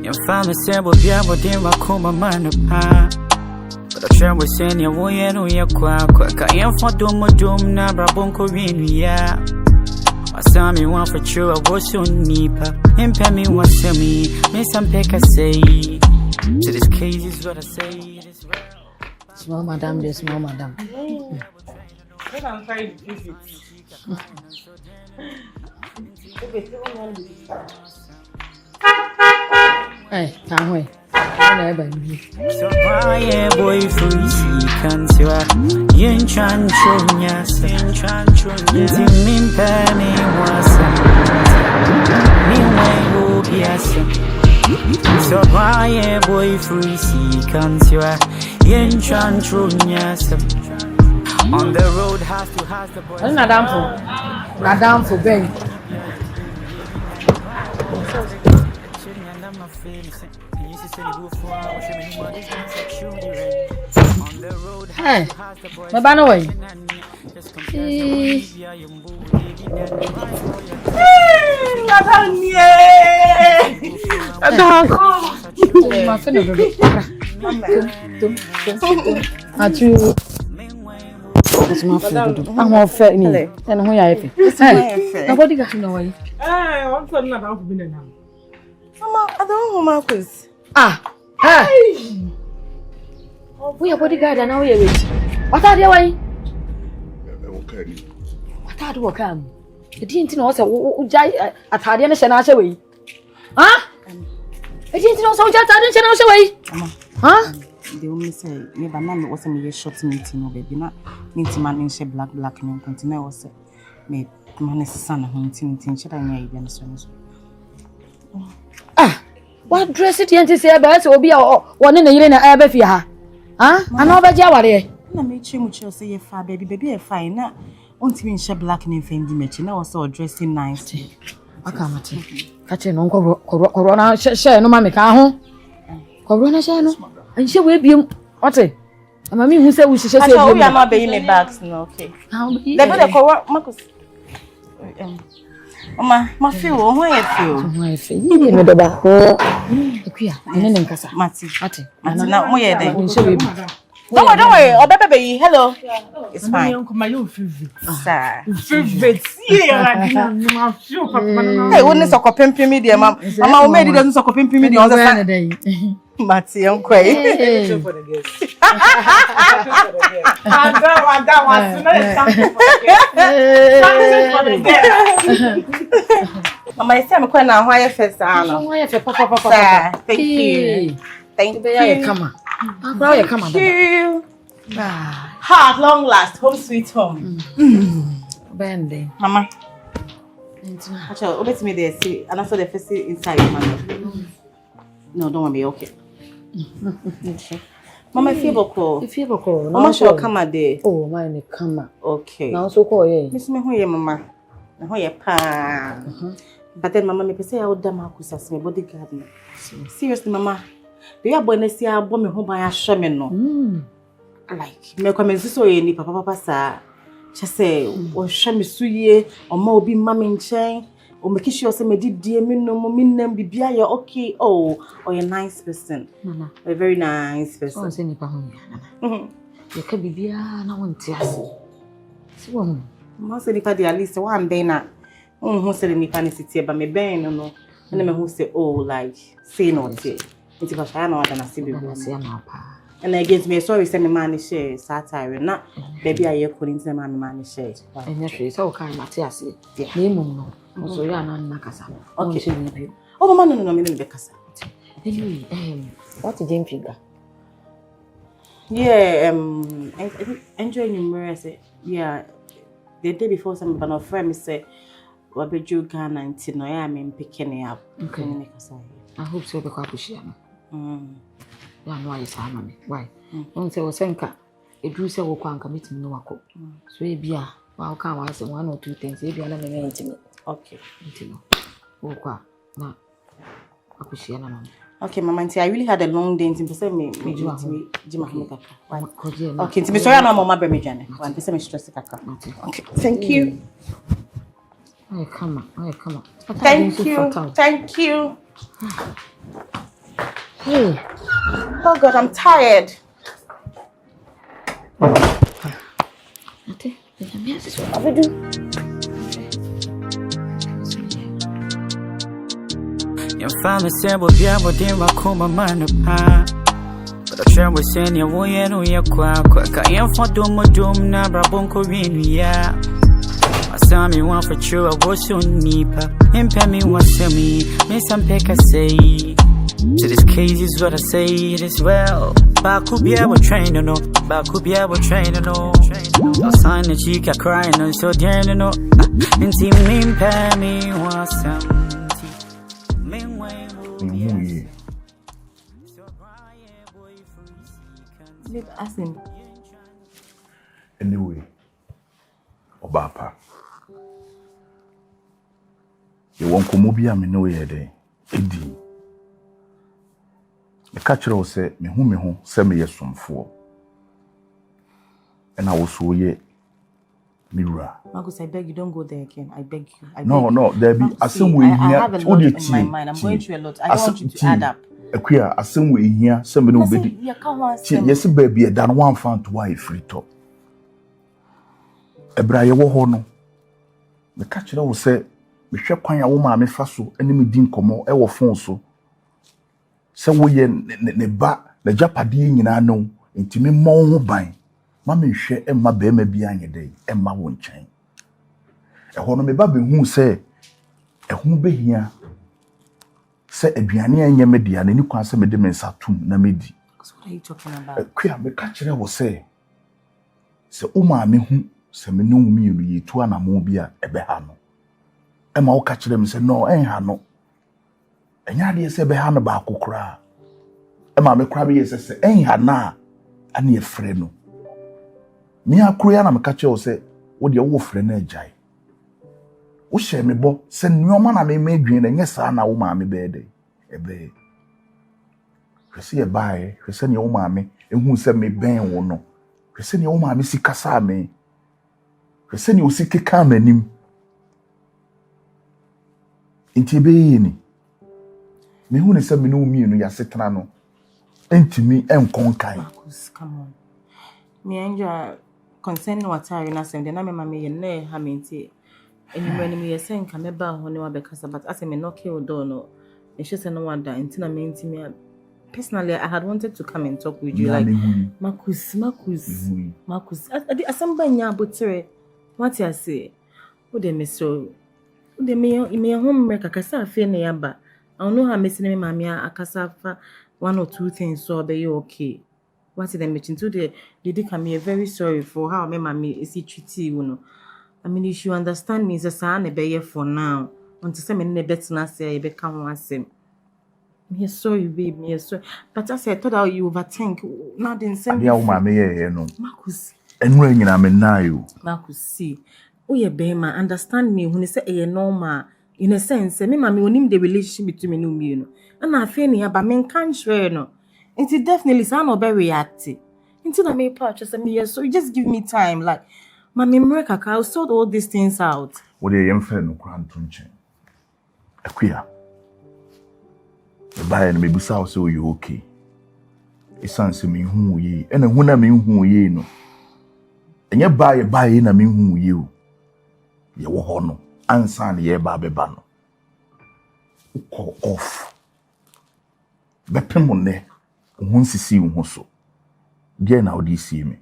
Your family said we'll be able to do a man apart. But I try to send you away and we are quack. I am for doom, nabra bonko in ya. I saw me one for true, I was so nipa. Impay me one semi, miss some peck I say. So this case is what I say. Small madam, dear small madam. I'm trying to visit. Hey, can't wait. So why boy free can see what yin chan chunya sin chan chunya min pa me wasa me way go biasa. So why boy free can see what yin chan chunya on the road has the boy. Madam for Ben. Hey, my banner way. I'm all fat me. And who I have. Nobody got to know why. I'm talking about being now. Mama, I don't know Marcus. Hey! We are bodyguard and now we are rich. What are they way? What are you come? The didn't know so at Hardian Shanasha way. Huh? I didn't know so just I didn't way. Huh? They only say, never man was a short meeting, no baby, not meeting man in she black and continue was made man son hunting should I know even so. What dress it and say about will be one in a year in a abbey? Huh? I know about Jawari. I made you much say a far baby a fine. Not want me in she black and fendi matching. I was all dressing nicely. I can't catch an uncle Corona share no mammy car. Corona share no, and she will be what's it? And mammy who said we should say we are not paying me bags. No, okay. They better call Marcus. Mama, my feel, why I feel? You know the back. Queer, and then Cassa. Matty, not more than don't worry, oh, baby, hello. It's fine. My own favorite. Sir. Favorite. Yeah, Hey, wouldn't suck up in media, Mamma made it doesn't suck up in media on the day. Matty, I'm quay. My son, quite now, why first, Papa. Thank you. Thank you. Come on. Come on. Hard, long last, home sweet home. Bendy. Mama. Actually, let me there see, and also the first inside, Mama. No, don't want me, okay. Mama, fever call. Mama, shall come a day. Oh, mine, come. Okay. Now, so call ye. Miss me, who ye, Mama? Who ye, pa. But then, Mama, me say I would damn Marcus as my bodyguard. Seriously, Mama. They are born this year, born me home by a shaman. No, like me come so any papa, sir. Just say, or shame suye, or more be mammy chain, or make sure say me did dear me no more mean be you're okay. Oh, or you're nice person, a very nice person. Any pahon. You can be beer, no one tells you. So, most anybody at least one day now. Who said any panicity about me, Ben, no, and then who say, oh, like, say no, say. It's about I know what I see before. And against me, sorry, send me money share, satire, not baby. I couldn't send my money share. And that's so kind, Matthias. Name no, so you are not Nakasa. Okay, oh, man, no, no, Becassa. Anyway, what a game figure. Yeah, enjoying your mercy. Yeah, the day before some of our friends say, what be you can until no, I mean, picking up. Okay, I hope so because she yeah, why is Hammy? Why? Don't say was Senka. It drew so one committing no wako. So it be a wow, come I say 1 or 2 things. If you are not intimate. Okay. Oh, now. Okay, Mama, I really had a long day. Okay, to be sorry, I'm Mama Bermijane. One person is stressed. Okay, thank you. Come on. Thank you. Hey. Oh God, I'm tired. Ate, what do? Your family said we'll be able to Makoma man apart. But I try with saying your way and we are quack. I am for doom, Nabra Bonko ya. I saw me one for true, I was so nipa. Impel me one send me, miss some peck I say. To this case is what I say it as well. Back could be able train no, back could be able train no. I'll sign the cheek, I crying no, so dear no. And team me pay me one some. Ask him. Anyway, Obapa. You won't come over here, me know ye day. Edi. The catcher will say, me who, send me some for. And I will show ye. Mirror. Marcus, I beg you, don't go there again. I beg you. No, there be a some way here. I have a lot in my mind. I'm going through a lot. I don't want you to add up. A queer, a some way here, somebody will be. Yes, baby, than one found to why free top. A briar wohono. The catcher will say, me shall quite a woman, me faso, enemy din como, ever fonso. So we ne ba, the Japadi in I know, into me more buying. Mammy share and my baby behind a day, and my won't change. A one of me baby who say, a who be here. Say a biania and Yamedi and you can't say me dem and Satum Namedi. What are you talking about? Queer me catcher will say. Say, Uma me who say me no me to an amobia a behano. And my catch them say, no, ain't hano. And yadi say behana bako cry. And my crabby say, ain't hana, and ye friend. Me a Korean am catcher will say, what your wolf friend jai. O share me bo send your man I may dream and yes, I know mammy bed. A bay. You see a buy, you send your mammy, and who send me ben or no. You send your mammy see Cassame. You send you see Kikam and him. Intibini. Me who is me no me no yasetrano. Enti me and conkai. Marcus, come on. Me and you concerning what I na send the name mammy and nay haminti. And when me saying come about honey because but as I may not kill no. And she said no one that until I mean to me. Personally, I had wanted to come and talk with you like Marcus. I somebody but what I say. What they miss so they may home make a cassa fee nearby. I don't know how missing me mamma a cassa 1 or 2 things so be you okay. What did they mention today? They did come here very sorry for how my mammy is he treaty, you know. I mean, if you understand me, it's a son a bear for now. Until some in the better say, I become one same. Me sorry, babe, me sorry. But I said, I thought how you overthink. Now, then, send me. No. Marcus. And when I'm in now, Marcus, see. Oh, yeah, babe, understand me when you say a normal. In a sense, me, mammy, will name the relationship between me, you know. And I feel near, but men can't share, no. It definitely sound not very reactive. Until I may purchase me, so you just give me time, like. Mammy Mrekaka, I'll sort all these things out. What a young friend no grand tunche. A queer. The buyer and maybe so you okay. It sounds to me who ye, and when I mean who ye no. And you buy in a mean who you. You will honor, and son ye baby bano. Call off. Bepimone, once you see you so. Dear now, do you see me?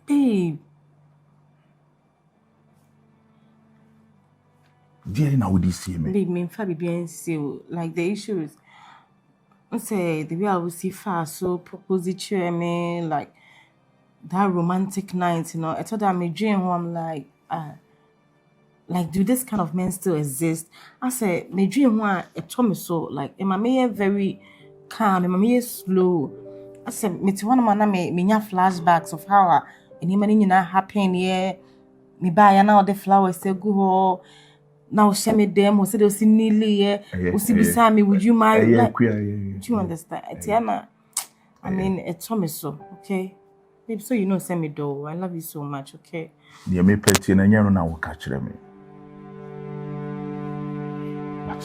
Babe. Dear, now would you see me? Babe, me Fabi being still like the issue is. I say the way I will see fast so propose to me like that romantic night, you know. I thought that my dream who I'm like do this kind of men still exist? I say my dream one it told me so like my me very calm, my me slow. I said me to one of my me flashbacks of how any money not happen here. Me buy now the flowers say go. Now share me them who said they'll see nearly who see beside me, would you marry? Like, do you understand? Tiana, I mean it's me so, okay? Babe, so you know send me though. I love you so much, okay? Dear me petty and you now will catch me. But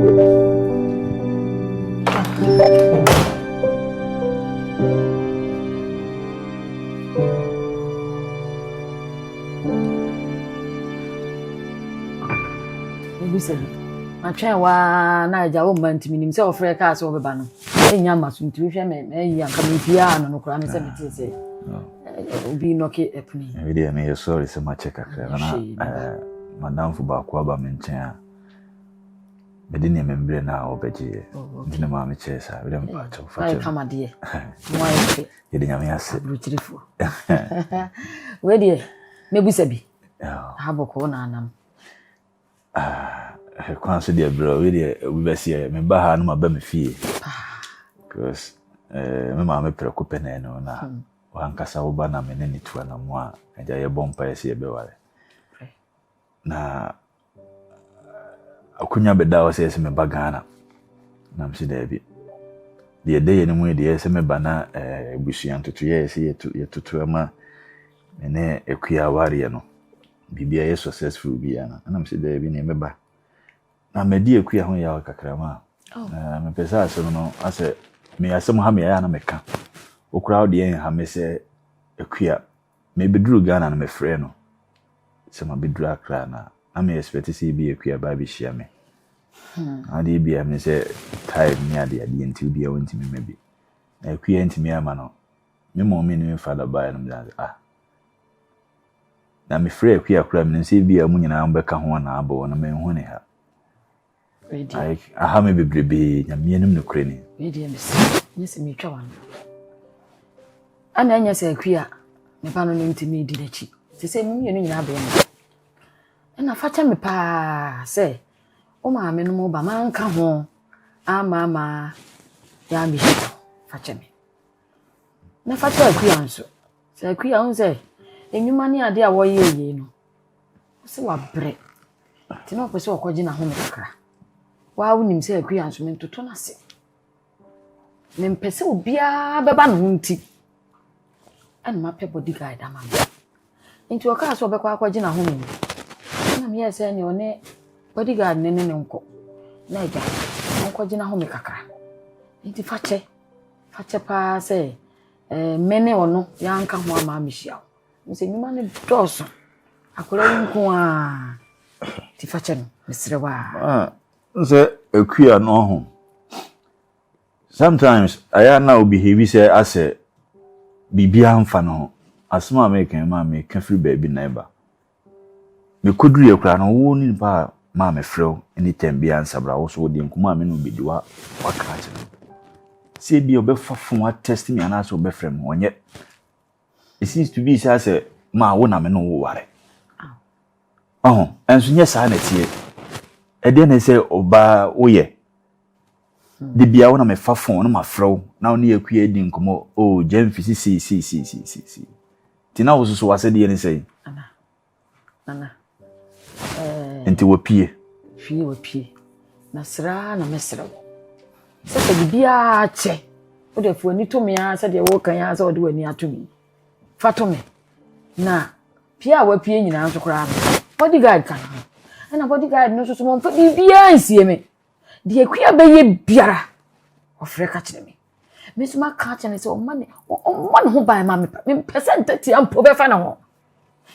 Matwa wa na aja wo man timi nim se ofre ka so beba no enya maso ntimi hwe me yi anka me bia no kura me se meti se obi no ke epni we dey me sorry so much kakra na madam fu ba ko aba me nchen a me di ne membre na obeje ndine ma me che sa we dem pa cho fa che kama de mo ayi ye de nyame ase brutirifo we de me busa bi ha boko na anam kwanso de bro we dey we be see me ba ha no ma ba me fie because me ma me preko pene no na wankasa wo ba na me ne ni tu na mo a eja ye bompa ye se be wale na akunya beda wo se me ba Ghana na msi da bi de ye ni mu de se me ba na busuan tutu ye se ye tutu ama me ne ekuya ware no bibia ye successful bia na msi da bi ne me ba na me di ekuya ho ya kakrama me pesa so no ase me asem ha me ya na me ka okura de en ha me se ekuya me beduru Ghana na me frɛ no se ma beduru Accra na me expect see bi ekuya ba bi hia me ade bi me se time ni ade nti bi a wonti me mebi na ekuya nti me ama no me mom me ni father ba no me na me frɛ ekuya kura me se bi a mu nyina mbɛka ho na abo na me hu ne ha aha me bebrebe nyame anim no kure ni we dey me se me twa wan ana anya se ekuya me ba no nti me di dachi se mu yenu nyina ba ya na facha me pa se o ma me no mo ba man ka ho ama ya mi facha me na facha ekuya nso se ekuya on se enwuma ni ade a wo ye no se wa bre ti no pese okoji na ho me kakra wa wunim se ekuya nso me toto na se me mpese obia beba no nti ana ma pe bodyguard ama me nti o ka so be kwa akoji na ho me na me yese ni one bodyguard ne nko na ja onkoji na ho me kakra nti fache pa se mene ono ya nka ho ama me hia nse nyuma ne doso akora nko a ti fache no mesre wa nse ekuya no ho sometimes aya na obi behave say ase bibia mfa no asma American ma me ka free baby neighbor me koduru yakura no wo ni ba ma me frɛ anytime bia ansabra wo so de nkuma me no bidi wa wakache se bi obefa fun test me ana so obefrɛ me onye it seems to be say ma wo na me no wo ware enso nye sa na tie e de na say oba wo ye de bia wo na me fa fun no ma frɛ na wo ne yakua di nkomo o jamfisi si tina wo so wase de ne say ana enti wo pie na sra na mesra se bibia che o de fu ani to me a se de wo kan ya se o de wani ato mi fato me na pie a wa pie nyina nso kra bodyguard kan na bodyguard no so mo mfa bibia nsie me de akua be ye biara ofre ka kire me so ma ka kire se o ma ne ho ban ma me percent ti ampo be fa na ho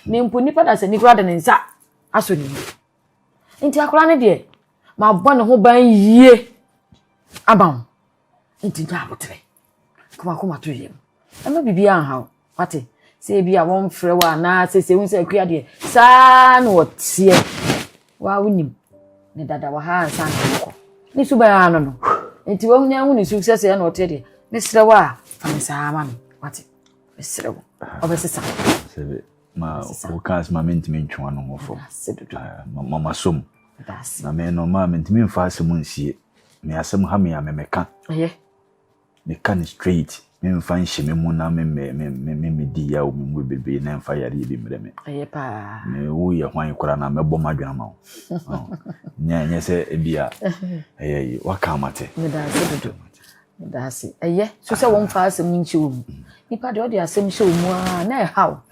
ne mpo nipa da se ni kra de ne nsa aso ni nti akra ne de ma bɔ ne ho ban yie abam nti nya abotre kuma to yem ama bibia anha wate se bia won frɛ wa na se hu se akua de saa no tie wa wonim ne dada wa ha ansa nkɔ ni suba ya no nti wa hunya hu ni success ya no tie de me srɛ wa fa me saa ma me wate me srɛ wo obesesa sebe ma o kas ma mentimi ntwa no ho fo mama som na me no ma mentimi mfa asem nsie me asem ha me ya me meka me kan straight me mfa nhye me mu na me di ya o me mu bebe na mfa yare bi mre me pa me wo ye hwan kora na me bɔ madwena ma wo nya se ebia waka mate me da se so se won fa asem nchi wo mu nipa de o de asem hye wo mu a na how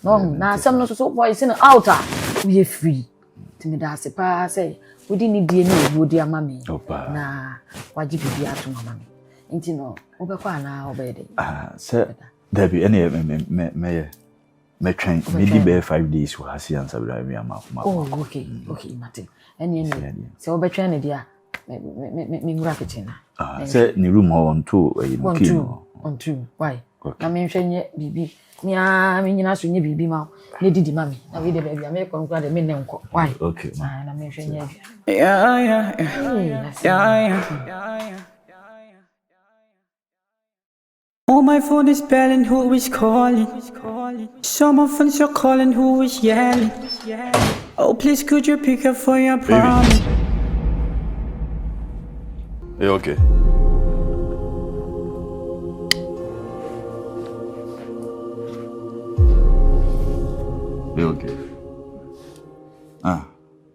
no na asem no so boy sin out we free timi da se pa say wodi ni die ni wodi ama me Opa. na waji bibi ato mama me nti no obekwa na obede Se Debbie ene me train maybe be 5 days we hasi answer bra me ama. Oh okay Martin ene se obetwa ne dia me ngura kitchen na se ni room on two on two why na me hwenye bibi nya me nyina so nye bibi ma ne didi ma me na we de baby me ko nkura de me ne nko why okay na me hwenye yeah. Oh, my phone is belling, who is calling? Someone phones you're calling, who is yelling? Oh, please could you pick up for your promise? Hey, okay. Hey, okay.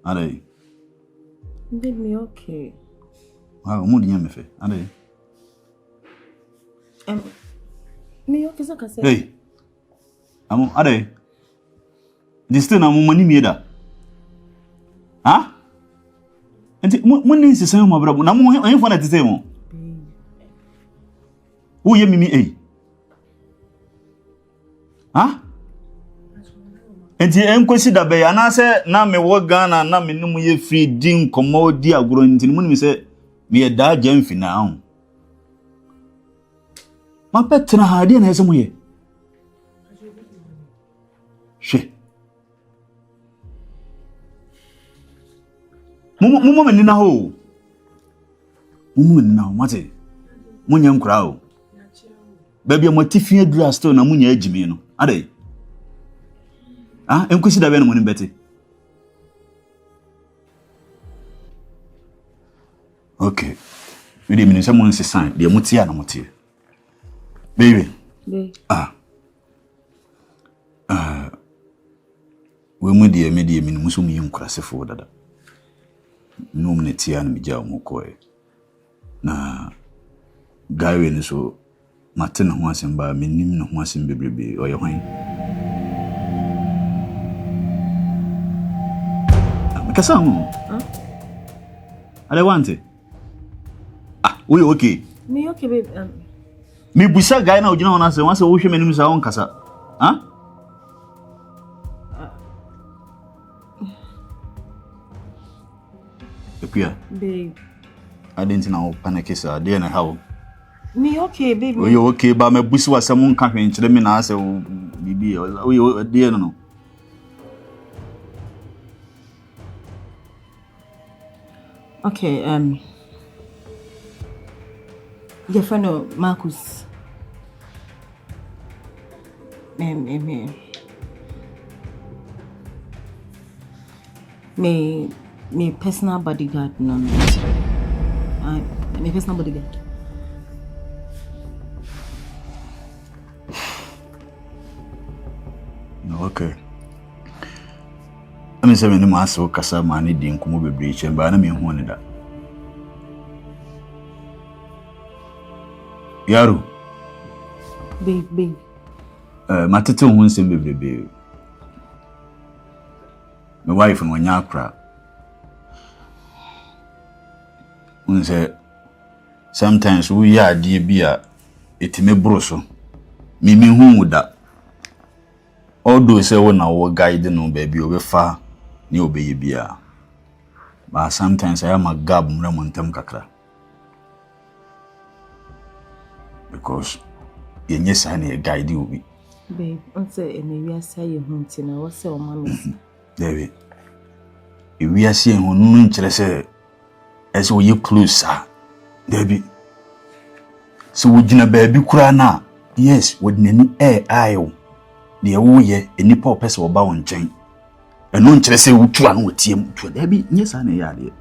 Are you? Baby, okay. Mo di me fe. Are you? Me okay so ka say. Hey. Are you? This thing na mo mani mi da. Ha? Enti mo ni nsesan mo bra na mo en fo na tete mo. Wo ye mimi Ha? Enti enkosi da be ya na se na me wo Ghana na me num ye free din komo di agoro nti mo ni se me ye da jam fi na ho. Ma petra ha de na ese mo ye. She. Mumu meni na ho. Mumu meni na ho mate. Munya nkura ho. Baby mo tifie dura store na munya agimi no. Ade. Enkosi da be no mo ni bete. Okay. We dey mean someone say sign. Dey mutia na mutia. Baby. We mu dey me dey mean muso mu yinkura sefo dada. No me tia na me ja mo koe. Na gawe ni so mate na ho asem ba menim na ho asem bebrebe oye hwan. Kasa mo. Ale wante. We okay. Me okay babe. Me busa guy na ojina ona se wan se wo hwe menim sa won kasa. Epia. Babe. I didn't know panic is a day na how. Me okay babe. We okay ba me busi wa samon ka hwe nkyere me na ase bibi we dey no. Okay, your friend Marcus. Me personal bodyguard no. Me personal bodyguard. Okay. I mean, say me ma so kasa ma ni di nkomo bebre che ba na me hu ne da. Yaro. Babe. Matete hu nsem bebrebe. My wife no nya akra. Unse sometimes we ya die bia etime bro so. Me hu da. Although say we na wo guide no baby obefa ni obeye bia. But sometimes I am a gab mra montem kakra. Because yenye sa na guide obi. Babe, unse ene wi say you hunti na wo say o mama. David. We are seeing who no nkyere as we close David. So we gina baby kura na. Yes, we nani ayo. De wo ye enipa opese wo ba won nchen. Eno nkyere se wutu anu wetiem tu David nyesa na ya de.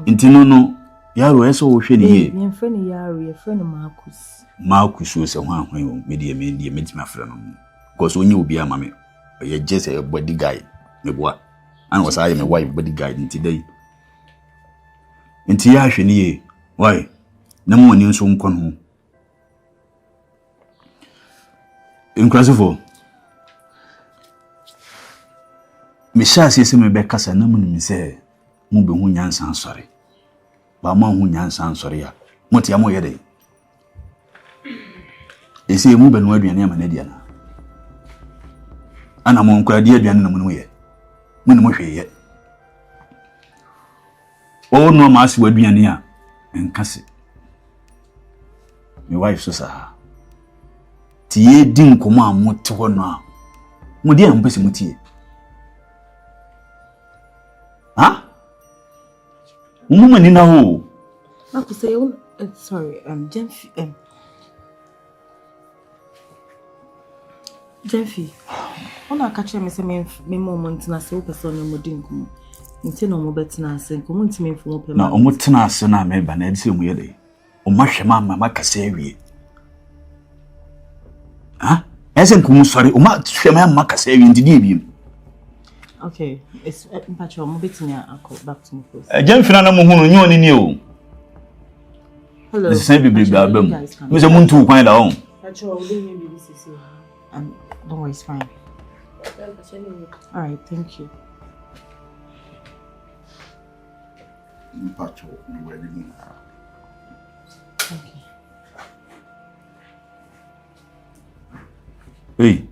Intino no yaro eso wo hwe ne ye. Ye friend yaro, ye friend Marcus. Marcus so se hwan hwan o me metima frɛ no. Because onye obi ama me. Ye just a body guy. Me boa. And was I my wife bodyguard today. Inti ya hwe ne ye. Why? Na mo ni nso nkon ho. Incredible. Me sha se me be kasa na mo ni se mo be hu nyansa ansɔre ba mo hu nyansa ansɔre ya mo tia mo yede ese mu be no aduane ama na dia na ana mo nkura dia aduane na mo ye mo ne mo hwe ye o no ma ase waduane a enkase me wife so sa tie din komo amote ho no a mo dia mpese mo tie ha mumani na ho Uncle say sorry Jenfi ona ka kire me se me mo ntina se wo person no modin komo nti no mo betina ase komo ntime mfu mo pema na omo tena ase na me ba na edi mu yede o ma hwema ma kasa awie ha ese nkumu sori o ma hwema ma kasa awie ndidi ebiem. Okay, it's mpacho mo betina akọ back to me first. Jenfina na mo hunu nyo ni ni o. Hello. This is baby album. Me se muntu kwan da on. Mpacho we dey maybe this is don't worry, it's fine. All right, thank you. Mpacho ni we bi. Okay. Hey.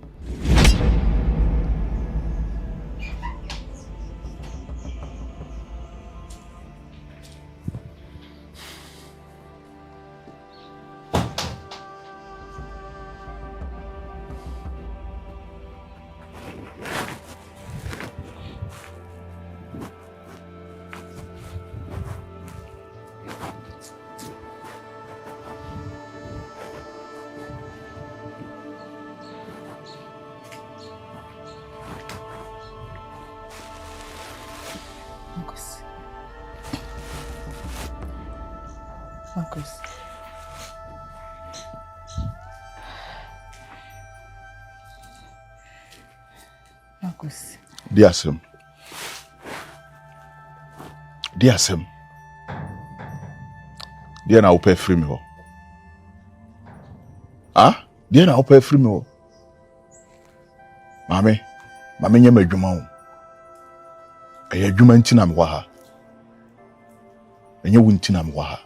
Marcus. Marcus. Dear Sam. Dear na open free me ho. Ah? Dear na open free me ho. Mame nya madwuma ho. Aya adwuma ntina me ha. Enye wo ntina me ha.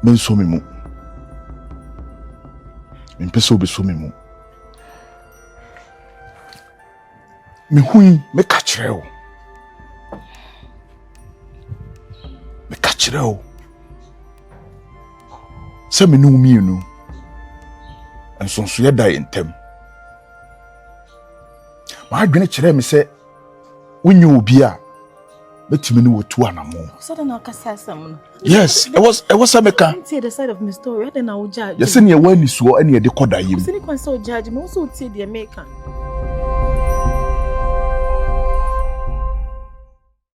Men so me mu. Men peso be so me mu. Me hui me ka kire o. Me ka kire o. Se me no mienu. Ensonso ye da entem. Ma adwene kire me se wonye obi a betimi ni wotu anamo. So then I can say something. Yes, it was Ameka. I see the side of my story. Then I will judge. You say you were ni so any de koda yim. So you can so judge me also see the American.